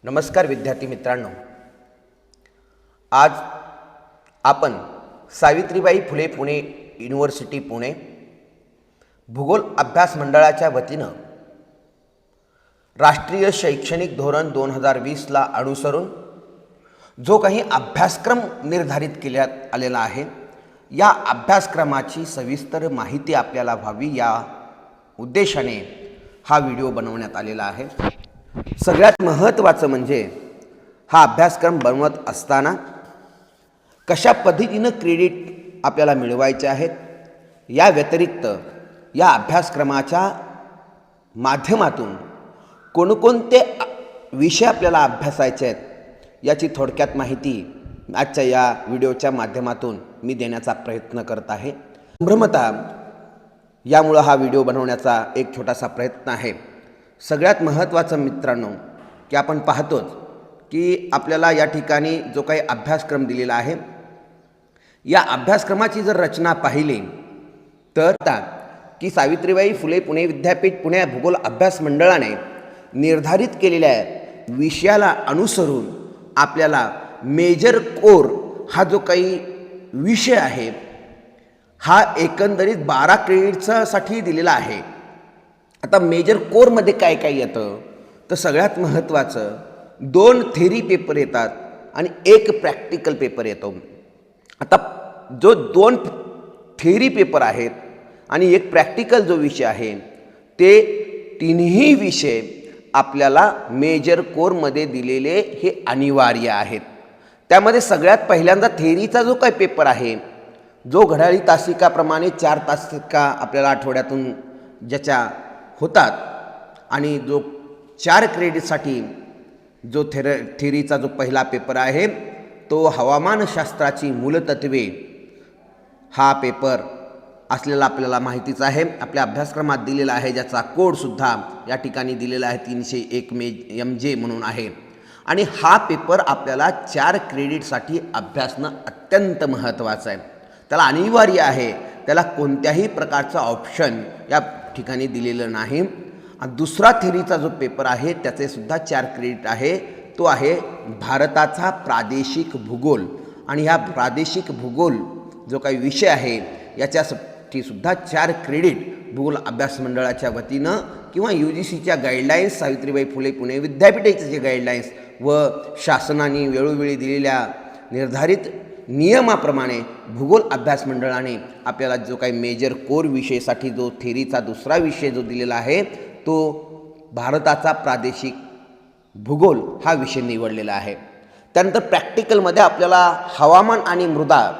नमस्कार विद्यार्थी मित्रांनो, आज आपण सावित्रीबाई फुले पुणे युनिव्हर्सिटी पुणे भूगोल अभ्यास मंडळाच्या वतीनं राष्ट्रीय शैक्षणिक धोरण 2020ला अनुसरून जो काही अभ्यासक्रम निर्धारित केल्यात आलेला आहे, या अभ्यासक्रमाची सविस्तर माहिती आपल्याला व्हावी या उद्देशाने हा व्हिडिओ बनवण्यात आलेला आहे। सगळ्यात महत्त्वाचं म्हणजे हा अभ्यासक्रम बनवत असताना कशा पद्धतीनं क्रेडिट आपल्याला मिळवायचे आहेत, या व्यतिरिक्त या अभ्यासक्रमाच्या माध्यमातून कोणकोणते विषय आपल्याला अभ्यासायचे आहेत याची थोडक्यात माहिती आजच्या या व्हिडिओच्या माध्यमातून मी देण्याचा प्रयत्न करत आहे। संभ्रमता यामुळे हा व्हिडिओ बनवण्याचा एक छोटासा प्रयत्न आहे। सगळ्यात महत्त्वाचं मित्रांनो की आपण पाहतोच की आपल्याला या ठिकाणी जो काही अभ्यासक्रम दिलेला आहे, या अभ्यासक्रमाची जर रचना पाहिली तर की सावित्रीबाई फुले पुणे विद्यापीठ पुणे भूगोल अभ्यास मंडळाने निर्धारित केलेल्या विषयाला अनुसरून आपल्याला मेजर कोर हा जो काही विषय आहे हा एकंदरीत 12 क्रेडिटचा साठी दिलेला आहे। आता मेजर कोरमध्ये काय काय येतं तर सगळ्यात महत्त्वाचं 2 थेरी पेपर येतात आणि 1 प्रॅक्टिकल पेपर येतो। आता जो 2 थेरी पेपर आहेत आणि 1 प्रॅक्टिकल जो विषय आहे ते तिन्ही विषय आपल्याला मेजर कोरमध्ये दिलेले हे अनिवार्य आहेत। त्यामध्ये सगळ्यात पहिल्यांदा थेरीचा जो काही पेपर आहे, जो घड्याळी तासिकाप्रमाणे 4 तासिका आपल्याला आठवड्यातून ज्याच्या होतात आणि जो 4 क्रेडिटसाठी जो थेरीचा जो पहिला पेपर आहे तो हवामानशास्त्राची मूलतत्वे हा पेपर असलेला आपल्याला माहितीच आहे, आपल्या अभ्यासक्रमात दिलेला आहे, ज्याचा कोडसुद्धा या ठिकाणी दिलेला आहे 301 MJ म्हणून आहे। आणि हा पेपर आपल्याला 4 क्रेडिटसाठी अभ्यासणं अत्यंत महत्त्वाचं आहे, त्याला अनिवार्य आहे, त्याला कोणत्याही प्रकारचं ऑप्शन या ठिकाणी दिलेलं नाही। आणि दुसरा थेरीचा जो पेपर आहे त्याचे सुद्धा 4 क्रेडिट आहे, तो आहे भारताचा प्रादेशिक भूगोल। आणि ह्या प्रादेशिक भूगोल जो काही विषय आहे याच्यासाठी सुद्धा 4 क्रेडिट भूगोल अभ्यास मंडळाच्या वतीनं किंवा UGCच्या गाईडलाईन्स, सावित्रीबाई फुले पुणे विद्यापीठाचे जे गाईडलाईन्स व शासनाने वेळोवेळी दिलेल्या निर्धारित नियमाप्रमाणे भूगोल अभ्यास मंडळाने आपल्याला जो काही मेजर कोर विषयासाठी जो थेरीचा दुसरा विषय जो दिलेला आहे तो भारताचा प्रादेशिक भूगोल हा विषय निवडलेला आहे। त्यानंतर प्रॅक्टिकलमध्ये आपल्याला हवामान आणि मृदा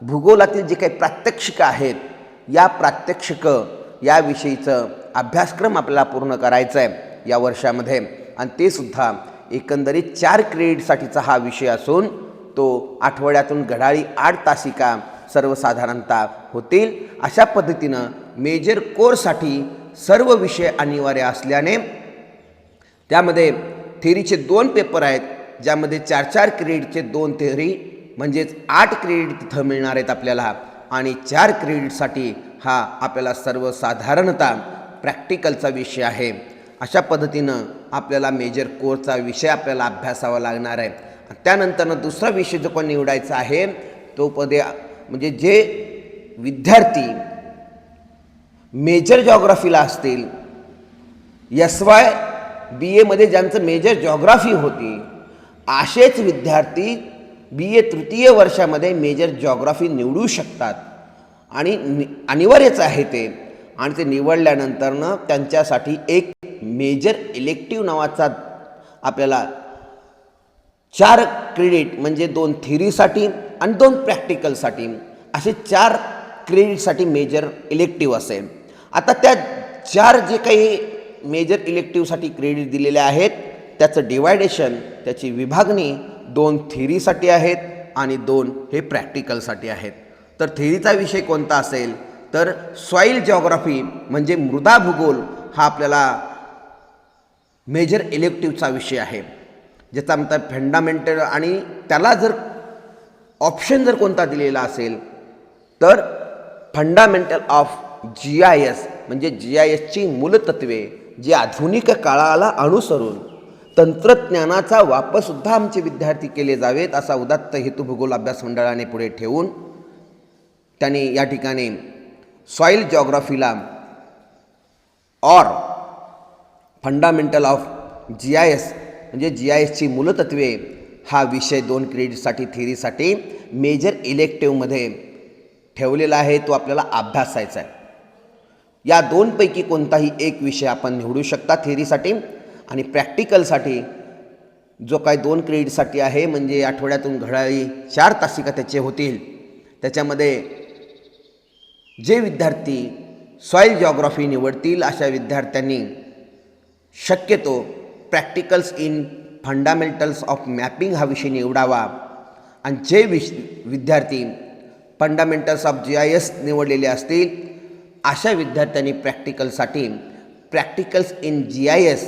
भूगोलातील जे काही प्रात्यक्षिक आहेत या प्रात्यक्षिक या विषयीचं अभ्यासक्रम आपल्याला पूर्ण करायचं आहे या वर्षामध्ये, आणि ते सुद्धा एकंदरीत 4 क्रेडिटसाठीचा हा विषय असून तो आठवड्यातून घड्याळी 8 तासिका सर्वसाधारणतः होतील। अशा पद्धतीनं मेजर कोर्ससाठी सर्व विषय अनिवार्य असल्याने त्यामध्ये थेरीचे 2 पेपर आहेत, ज्यामध्ये 4-4 क्रेडिटचे 2 थेरी म्हणजेच 8 क्रेडिट तिथं मिळणार आहेत आपल्याला, आणि 4 क्रेडिटसाठी हा आपल्याला सर्वसाधारणतः प्रॅक्टिकलचा विषय आहे। अशा पद्धतीनं आपल्याला मेजर कोर्सचा विषय आपल्याला अभ्यासावा लागणार आहे। त्यानंतर दुसरा विषय जो कोण निवडायचा आहे तो म्हणजे जे विद्यार्थी मेजर जॉग्राफीला असतील, SY BA मध्ये ज्यांचं मेजर जॉग्राफी होती असेच विद्यार्थी BA तृतीय वर्षामध्ये मेजर जॉग्राफी निवडू शकतात आणि अनिवार्यच आहे ते। आणि ते निवडल्यानंतरनं त्यांच्यासाठी एक मेजर इलेक्टिव्ह नावाचा आपल्याला 4 क्रेडिट म्हणजे 2 थेरीसाठी आणि 2 प्रॅक्टिकलसाठी असे 4 क्रेडिटसाठी मेजर इलेक्टिव्ह असेल। आता त्या 4 जे काही मेजर इलेक्टिव्हसाठी क्रेडिट दिलेले आहेत त्याचं डिवायडेशन, त्याची विभागणी 2 थेरीसाठी आहेत आणि 2 हे प्रॅक्टिकलसाठी आहेत। तर थेरीचा विषय कोणता असेल तर सॉईल जॉग्राफी म्हणजे मृदा भूगोल हा आपल्याला मेजर इलेक्टिव्हचा विषय आहे, ज्याचा मतलब फंडामेंटल, आणि त्याला जर ऑप्शन जर कोणता दिलेला असेल तर फंडामेंटल ऑफ GIS म्हणजे GISची मूलतत्वे जी आधुनिक काळाला अनुसरून तंत्रज्ञानाचा वापरसुद्धा आमचे विद्यार्थी केले जावेत असा उदात्त हेतू भूगोल अभ्यास मंडळाने पुढे ठेवून त्यांनी या ठिकाणी सॉईल जॉग्राफीला और फंडामेंटल ऑफ GIS म्हणजे GISची मूलतत्वे हा विषय 2 क्रेडिटसाठी थेरीसाठी मेजर इलेक्टिव्हमध्ये ठेवलेला आहे, तो आपल्याला अभ्यासायचा आहे. या दोनपैकी कोणताही एक विषय आपण निवडू शकता थेरीसाठी. आणि प्रॅक्टिकलसाठी जो काय 2 क्रेडिटसाठी आहे म्हणजे आठवड्यातून घड्याळी 4 तासिका त्याचे होतील. त्याच्यामध्ये जे विद्यार्थी सॉईल जॉग्राफी निवडतील अशा विद्यार्थ्यांनी शक्यतो practicals in fundamentals of mapping हा विषय निवडावा. आणि जे विद्यार्थी फंडामेंटल्स ऑफ GIS निवडलेले असतील अशा विद्यार्थ्यांनी प्रॅक्टिकलसाठी प्रॅक्टिकल्स इन GIS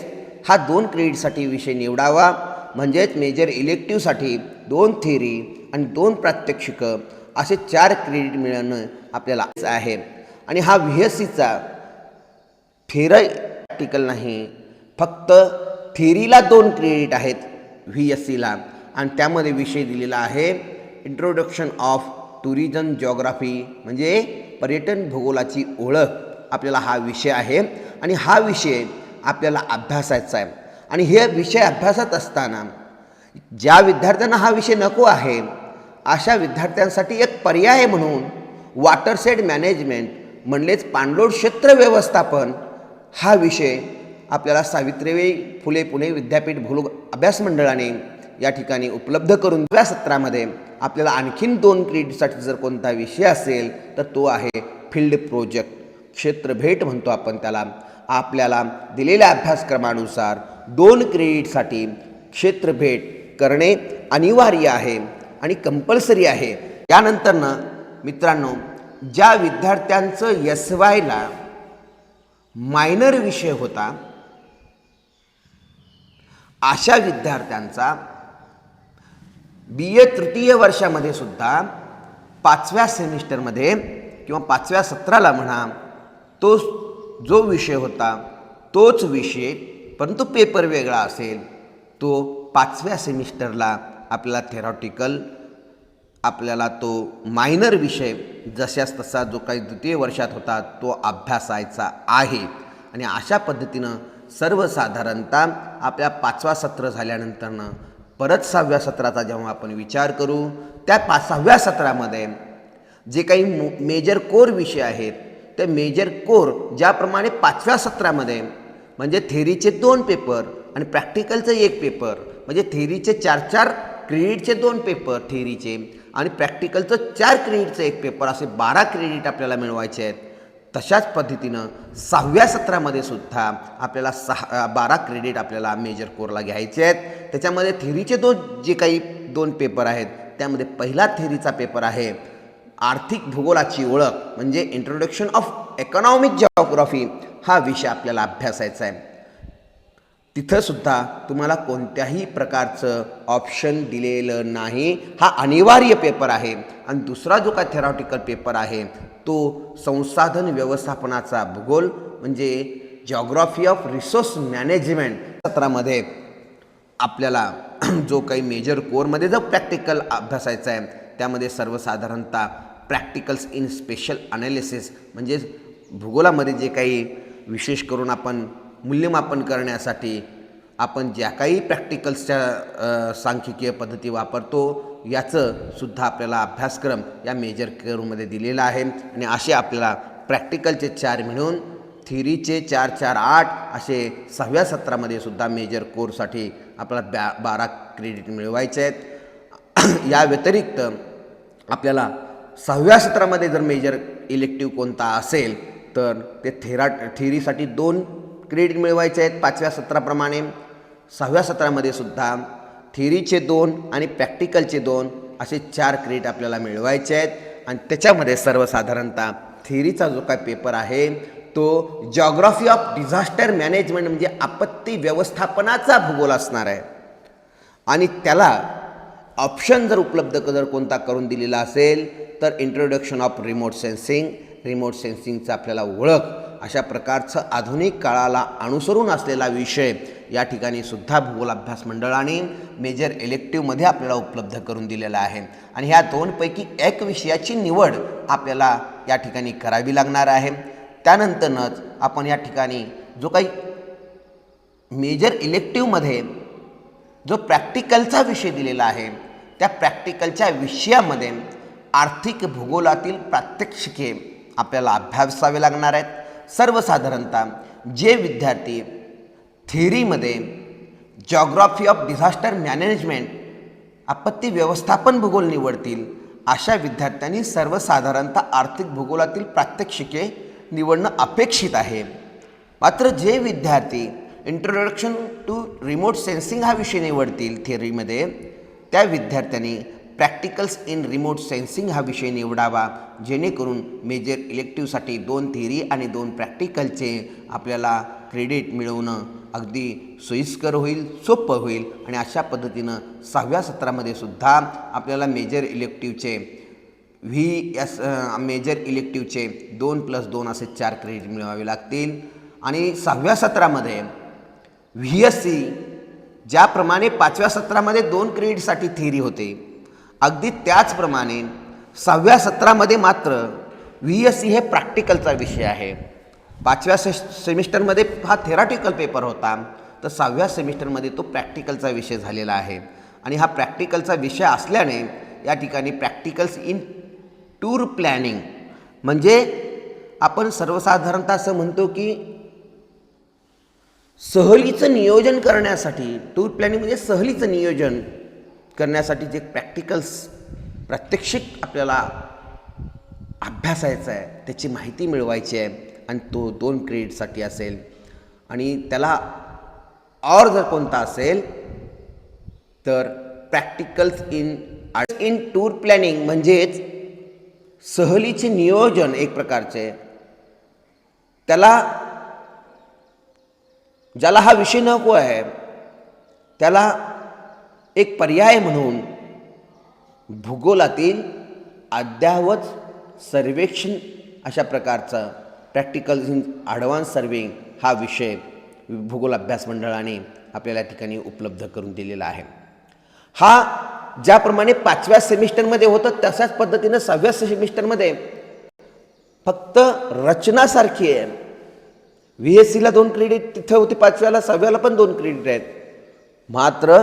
हा 2 क्रेडिटसाठी विषय निवडावा. म्हणजेच मेजर इलेक्टिव्हसाठी 2 थेरी आणि 2 प्रात्यक्षिकं असे 4 क्रेडिट मिळणं आपल्याला आहे. आणि हा VSCचा थेरी प्रॅक्टिकल नाही, फक्त थेरीला 2 क्रेडिट आहेत VSCला. आणि त्यामध्ये विषय दिलेला आहे इंट्रोडक्शन ऑफ टुरिझम जॉग्राफी म्हणजे पर्यटन भूगोलाची ओळख. आपल्याला हा विषय आहे आणि हा विषय आपल्याला अभ्यासायचा आहे. आणि हे विषय अभ्यासात असताना ज्या विद्यार्थ्यांना हा विषय नको आहे अशा विद्यार्थ्यांसाठी एक पर्याय म्हणून वॉटरशेड मॅनेजमेंट म्हणजेच पाणलोट क्षेत्र व्यवस्थापन हा विषय आपल्याला सावित्रीबाई फुले पुणे विद्यापीठ भूगोल अभ्यास मंडळाने या ठिकाणी उपलब्ध करून या सत्रामध्ये आपल्याला आणखीन 2 क्रेडिटसाठी जर कोणता विषय असेल तर तो आहे फील्ड प्रोजेक्ट, क्षेत्र भेट म्हणतो आपण त्याला. आपल्याला दिलेल्या अभ्यासक्रमानुसार 2 क्रेडिटसाठी क्षेत्र भेट करणे अनिवार्य आहे आणि कंपल्सरी आहे. यानंतरनं मित्रांनो ज्या विद्यार्थ्यांचं SYला मायनर विषय होता अशा विद्यार्थ्यांचा BA तृतीय वर्षामध्ये सुद्धा 5व्या सेमिस्टरमध्ये किंवा 5व्या सत्राला म्हणा तो जो विषय होता तोच विषय परंतु पेपर वेगळा असेल तो 5व्या सेमिस्टरला आपल्याला थेरॉटिकल आपल्याला तो मायनर विषय जशास तसा जो काही द्वितीय वर्षात होता तो अभ्यासायचा आहे. आणि अशा पद्धतीनं सर्वसाधारणतः आपल्या 5वा सत्र झाल्यानंतरनं परत 6व्या सत्राचा जेव्हा आपण विचार करू त्या 6व्या सत्रामध्ये जे काही मेजर कोर विषय आहेत ते मेजर कोर ज्याप्रमाणे 5व्या सत्रामध्ये म्हणजे थेरीचे 2 पेपर आणि प्रॅक्टिकलचे 1 पेपर म्हणजे थेरीचे 4 क्रेडिटचे 2 पेपर थेरीचे आणि प्रॅक्टिकलचं 4 क्रेडिटचं 1 पेपर असे 12 क्रेडिट आपल्याला मिळवायचे आहेत. तशाच पद्धतीनं 6व्या सत्रामध्ये सुद्धा आपल्याला 12 क्रेडिट आपल्याला मेजर कोरला घ्यायचे आहेत. त्याच्यामध्ये थेरीचे जे काही 2 पेपर आहेत त्यामध्ये पहिला थेरीचा पेपर आहे आर्थिक भूगोलाची ओळख म्हणजे इंट्रोडक्शन ऑफ इकॉनॉमिक जिओग्राफी हा विषय आपल्याला अभ्यासायचा आहे. तिथं सुद्धा तुम्हाला कोणत्याही प्रकारचं ऑप्शन दिलेलं नाही, हा अनिवार्य पेपर आहे. आणि दुसरा जो काय थेरॉटिकल पेपर आहे तो संसाधन व्यवस्थापनाचा भूगोल म्हणजे जिओग्राफी ऑफ रिसोर्स मॅनेजमेंट सत्रामध्ये आपल्याला जो काही मेजर कोरमध्ये जो प्रॅक्टिकल अभ्यासायचा आहे त्यामध्ये सर्वसाधारणतः प्रॅक्टिकल्स इन स्पेशल ॲनालिसिस म्हणजे भूगोलामध्ये जे काही विशेष करून आपण मूल्यमापन करण्यासाठी आपण ज्या काही प्रॅक्टिकल्सच्या सांख्यिकीय पद्धती वापरतो याचं सुद्धा आपल्याला अभ्यासक्रम या मेजर कोरमध्ये दिलेला आहे. आणि असे आपल्याला प्रॅक्टिकलचे 4 मिळून थेरीचे 4, 4, 8 असे 6व्या सत्रामध्ये सुद्धा मेजर कोरसाठी आपल्याला 12 क्रेडिट मिळवायचे आहेत. या व्यतिरिक्त आपल्याला 6व्या सत्रामध्ये जर मेजर इलेक्टिव्ह कोणता असेल तर ते थेरीसाठी 2 क्रेडिट मिळवायचे आहेत 5व्या सत्राप्रमाणे. 6व्या सत्रामध्ये सुद्धा थेरीचे 2 आणि प्रॅक्टिकलचे 2 असे 4 क्रेडिट आपल्याला मिळवायचे आहेत. आणि त्याच्यामध्ये सर्वसाधारणतः थेरीचा जो काय पेपर आहे तो जिओग्राफी ऑफ डिझास्टर मॅनेजमेंट म्हणजे आपत्ती व्यवस्थापनाचा भूगोल असणार आहे. आणि त्याला ऑप्शन जर उपलब्ध जर कोणता करून दिलेला असेल तर इंट्रोडक्शन ऑफ रिमोट सेन्सिंगचा आपल्याला ओळख अशा प्रकारचं आधुनिक काळाला अनुसरून असलेला विषय या ठिकाणी सुद्धा भूगोल अभ्यास मंडळाने मेजर इलेक्टिव्हमध्ये आपल्याला उपलब्ध करून दिलेला आहे आणि ह्या दोनपैकी एक विषयाची निवड आपल्याला या ठिकाणी करावी लागणार आहे। त्यानंतरच आपण या ठिकाणी जो काही मेजर इलेक्टिव्हमध्ये जो प्रॅक्टिकलचा विषय दिलेला आहे त्या प्रॅक्टिकलच्या विषयामध्ये आर्थिक भूगोलातील प्रात्यक्षिके आपल्याला अभ्यासावे लागणार आहेत। सर्वसाधारणतः जे विद्यार्थी थिअरीमध्ये जॉग्राफी ऑफ डिझास्टर मॅनेजमेंट आपत्ती व्यवस्थापन भूगोल निवडतील अशा विद्यार्थ्यांनी सर्वसाधारणतः आर्थिक भूगोलातील प्रात्यक्षिके निवडणं अपेक्षित आहे। मात्र जे विद्यार्थी इंट्रोडक्शन टू रिमोट सेन्सिंग हा विषय निवडतील थिअरीमध्ये त्या विद्यार्थ्यांनी प्रॅक्टिकल्स इन रिमोट सेन्सिंग हा विषय निवडावा, जेणेकरून मेजर इलेक्टिव्हसाठी 2 थिअरी आणि 2 प्रॅक्टिकलचे आपल्याला क्रेडिट मिळवणं अगदी सोयीस्कर होईल, सोपं होईल आणि अशा पद्धतीनं 6व्या सत्रामध्ये सुद्धा आपल्याला मेजर इलेक्टिव्हचे मेजर इलेक्टिव्हचे 2+2 असे 4 क्रेडिट मिळवावे लागतील आणि 6व्या सत्रामध्ये VSC ज्याप्रमाणे 5व्या सत्रामध्ये 2 क्रेडिटसाठी थिअरी होते अगदी त्याचप्रमाणे 6व्या सत्रामध्ये मात्र VSC हे प्रॅक्टिकलचा विषय आहे। 5व्या सेमिस्टरमध्ये हा थेरॉटिकल पेपर होता तर 6व्या सेमिस्टरमध्ये तो प्रॅक्टिकलचा विषय झालेला आहे आणि हा प्रॅक्टिकलचा विषय असल्याने या ठिकाणी प्रॅक्टिकल्स इन टूर प्लॅनिंग म्हणजे आपण सर्वसाधारणतः असं म्हणतो की सहलीचं नियोजन करण्यासाठी टूर प्लॅनिंग म्हणजे सहलीचं नियोजन करण्यासाठी जे प्रॅक्टिकल्स प्रात्यक्षिक आपल्याला अभ्यासायचं आहे त्याची माहिती मिळवायची आहे आणि तो 2 क्रेडिटसाठी असेल आणि त्याला और जर कोणता असेल तर प्रॅक्टिकल्स इन टूर प्लॅनिंग म्हणजेच सहलीचे नियोजन एक प्रकारचे त्याला ज्याला हा विषय नको आहे त्याला एक पर्याय म्हणून भूगोलातील अद्ययावत सर्वेक्षण अशा प्रकारचा प्रॅक्टिकल इन ॲडव्हान्स सर्वेइंग हा विषय भूगोल अभ्यास मंडळाने आपल्याला ठिकाणी उपलब्ध करून दिलेला आहे। हा ज्याप्रमाणे 5व्या सेमिस्टरमध्ये होतं तशाच पद्धतीनं 6व्या सेमिस्टरमध्ये फक्त रचनासारखी आहे। VSCला 2 क्रेडिट तिथे होते 5व्याला, 6व्याला पण 2 क्रेडिट आहेत। मात्र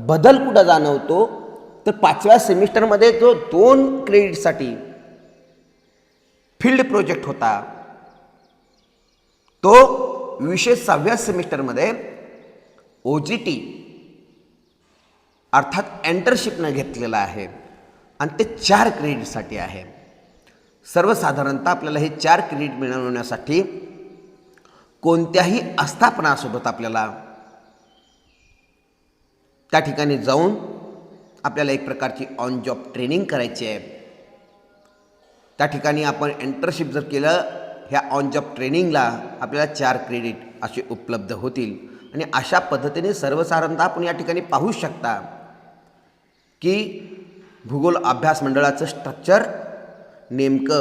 बदल कुठं जाणवतो तर 5व्या सेमिस्टरमध्ये जो 2 क्रेडिटसाठी फील्ड प्रोजेक्ट होता तो विषय 6व्या सेमिस्टरमध्ये OGT अर्थात एंटरशिपनं घेतलेला आहे आणि ते 4 क्रेडिटसाठी आहे। सर्वसाधारणतः आपल्याला हे 4 क्रेडिट मिळवण्यासाठी कोणत्याही आस्थापनासोबत आपल्याला त्या ठिकाणी जाऊन आपल्याला एक प्रकारची ऑन जॉब ट्रेनिंग करायची आहे। त्या ठिकाणी आपण एंटरशिप जर केलं ह्या ऑन जॉब ट्रेनिंगला आपल्याला 4 क्रेडिट असे उपलब्ध होतील आणि अशा पद्धतीने सर्वसाधारणतः आपण या ठिकाणी पाहू शकता की भूगोल अभ्यास मंडळाचं स्ट्रक्चर नेमकं